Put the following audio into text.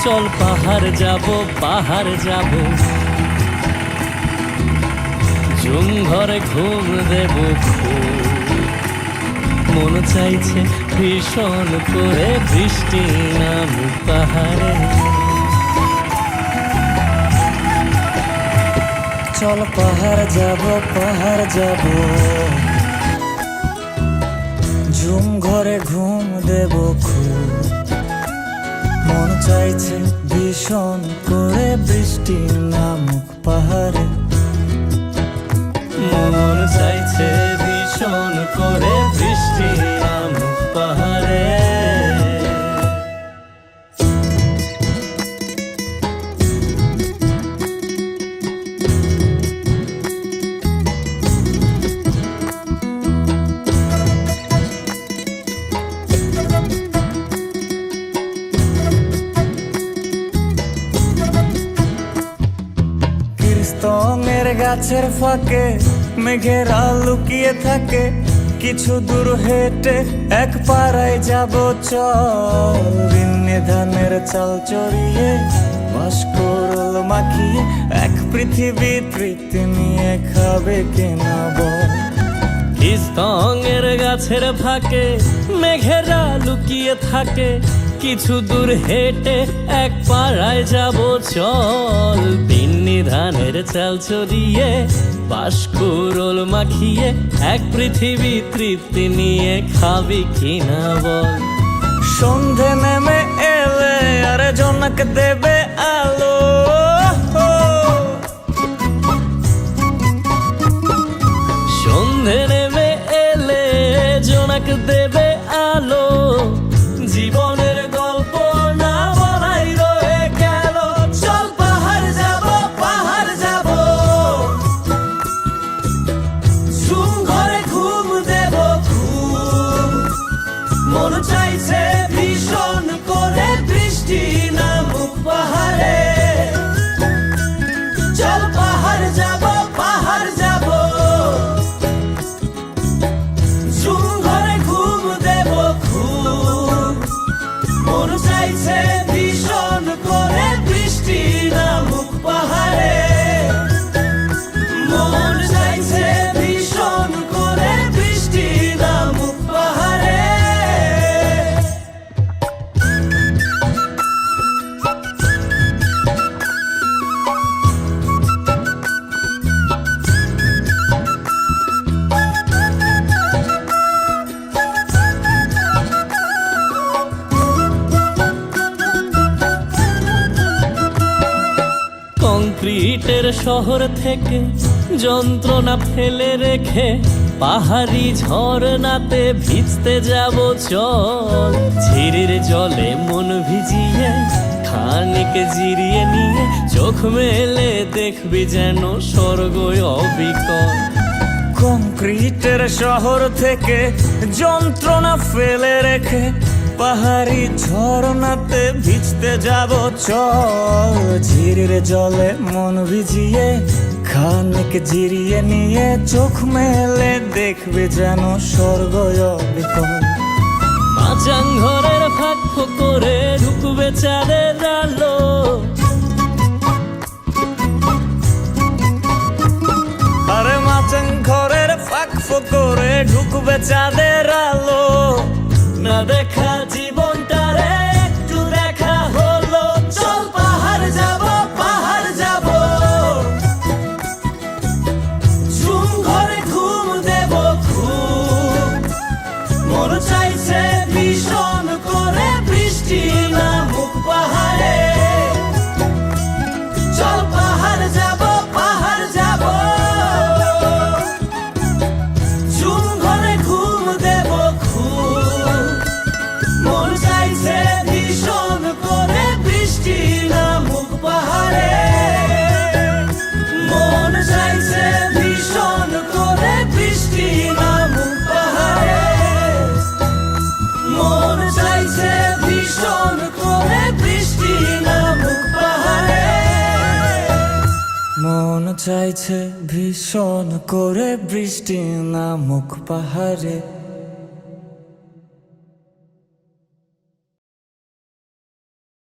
চল পাহাড় যাব, পাহাড় যাব, ঝুম ঘরে ঘুম দেব খুব। মন চাইছে ভীষণ করে বৃষ্টি নামুক পাহাড়ে। চল পাহাড় যাব, পাহাড় যাব, ঝুম ঘরে ঘুম দেব খুব। মন চাইছে ভীষণ করে বৃষ্টি নামুক পাহাড়ে। মন চাইছে ভীষণ করে বৃষ্টি নামুক পাহাড়ে। স্তঙের গাছের ফাঁকে মেঘেরা লুকিয়ে থাকে, কিছু দূর হেঁটে এক পাড়ায় যাব চল। বিন্নি ধানের চাল চড়িয়ে বাঁশকরল মাখিয়ে এক পৃথিবী তৃপ্তি নিয়ে খাবে কিনা বল। স্তঙের গাছের ফাঁকে মেঘেরা লুকিয়ে থাকে, কিছু দূর হেঁটে এক পাড়ায় যাব চল। বিন্নি ধানের চাল চড়িয়ে বাঁশকরল মাখিয়ে এক পৃথিবী তৃপ্তি নিয়ে খাবি কিনা বল। সন্ধে নেমে এলে আর জনক দেবে আলো, সন্ধে নেমে এলে জোনাক দেবে আলো। জীবনের গল্প না বলাই রয়ে গেল, চল পাহাড় যাব, পাহাড় যাব, ঝুম ঘরে ঘুম দেব খুব। মন চাইছে ভীষণ করে বৃষ্টি নামুক পাহাড়ে। চল পাহাড় যাব, পাহাড় যাব, ঝুম ঘরে ঘুম দেব খুব। মন চাইছে ভীষণ করে বৃষ্টি নামুক পাহাড়ে। মন চাইছে ভীষণ করে বৃষ্টি নামুক পাহাড়ে। কংক্রিটের শহর থেকে যন্ত্রণা ফেলে রেখে পাহাড়ি ঝরনাতে ভিজতে যাব চল। ঝিরির জলে মন ভিজিয়ে খানিক জিরিয়ে নিয়ে চোখ মেলে দেখবি যেন স্বর্গ অবিকল। কংক্রিটের শহর থেকে যন্ত্রণা ফেলে রেখে পাহাড়ি ঝরনাতে ভিজতে যাব চল। ঝিরির জলে মন ভিজিয়ে খানিক জিরিয়ে নিয়ে চোখ মেলে দেখবে যেন স্বর্গ অবিকল। মাচাং ঘরের ফাঁক করে ঢুকবে চাঁদের আলো, আরে মাচাং ঘরের ফাঁক করে ঢুকবে চাঁদের আলো। না দেখা জীবনটারে একটু দেখা হলো, চল পাহাড় যাব, পাহাড় যাব, ঝুম ঘরে ঘুম দেব খুব। মন চাইছে ভীষণ করে বৃষ্টি নামুক পাহাড়ে। চল পাহাড় যাব, পাহাড় যাব, ঝুম ঘরে ঘুম দেব খুব। মন চাইছে ভীষণ করে বৃষ্টি নামুক পাহাড়ে। মন চাইছে ভীষণ করে বৃষ্টি নামুক পাহাড়ে। মন চাইছে ভীষণ করে বৃষ্টি নামুক পাহাড়ে। মন চাইছে ভীষণ করে বৃষ্টি নামুক পাহাড়ে।